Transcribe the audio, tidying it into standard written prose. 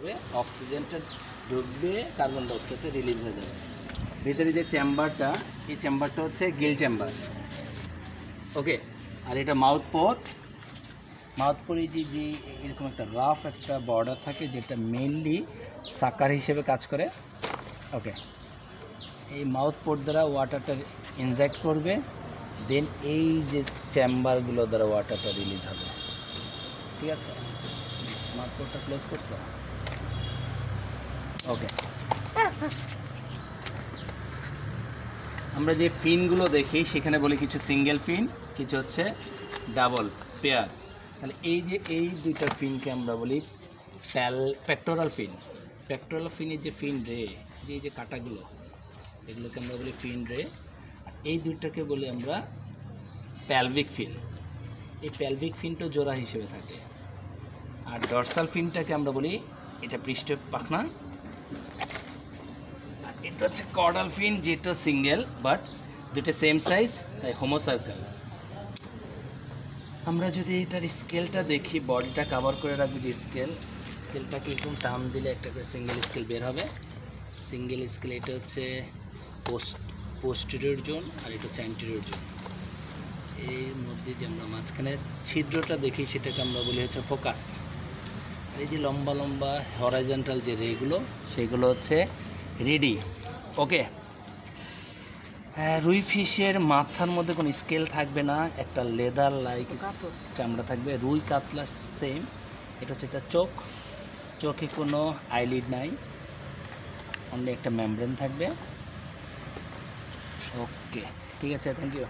হবে, অক্সিজেনটা ঢুকবে, কার্বন ডাইঅক্সাইডটা রিলিজ হয়ে যাবে। ভিতরে যে চেম্বারটা, এই চেম্বারটা হচ্ছে গিল চেম্বার। ওকে, আর এটা মাউথ পোর। মাউথ পোরে যে এরকম একটা রাফ একটা বর্ডার থাকে যেটা মেইনলি সাকার হিসেবে কাজ করে। ওকে, এই মাউথ পোর দ্বারা ওয়াটারটা ইনজেক্ট করবে, দেন এই যে চেম্বারগুলো দ্বারা ওয়াটারটা রিলিজ হবে। ঠিক আছে, মাউথ পোরটা ক্লোজ করছো। ওকে, আমরা যে ফিনগুলো দেখি সেখানে বলি কিছু সিঙ্গেল ফিন, কিছু হচ্ছে ডাবল পেয়ার। তাহলে এই দুইটা ফিনকে আমরা বলি পেক্টোরাল ফিন। পেক্টোরাল ফিনের যে ফিন রে, যে কাঁটাগুলো, এগুলোকে আমরা বলি ফিন রে। আর এই দুইটাকে বলি আমরা প্যালভিক ফিন। এই প্যালভিক ফিনটা জোড়া হিসেবে থাকে। আর ডরসাল ফিনটাকে আমরা বলি, এটা পৃষ্ঠ পাখনা। আর এটা হচ্ছে কর্ডাল ফিন, যেটা সিঙ্গেল বাট দুটো সেম সাইজ, তাই হোমোসার্কেল। আমরা যদি এটার স্কেলটা দেখি, বডিটা কভার করে রাখবো যে স্কেলটাকে একটু টান দিলে একটা করে সিঙ্গেল স্কেল বের হবে। সিঙ্গেল স্কেল এটা হচ্ছে পোস্টেরিয়র জোন, আর এটা হচ্ছে অ্যান্টেরিয়র জোন। এর মধ্যে যে আমরা মাঝখানে ছিদ্রটা দেখি সেটাকে আমরা বলি হচ্ছে ফোকাস। আর এই যে লম্বা লম্বা হরাইজন্টাল যে রেগুলো, সেগুলো হচ্ছে রেডি। ওকে, হ্যাঁ, রুই ফিশের মাথার মধ্যে কোনো স্কেল থাকবে না, একটা লেদার লাইক চামড়া থাকবে। রুই কাতলা সেম। এটা হচ্ছে একটা চোখে কোনো আইলিড নাই, অনলি একটা মেমব্রেন থাকবে। ওকে, ঠিক আছে, থ্যাংক ইউ।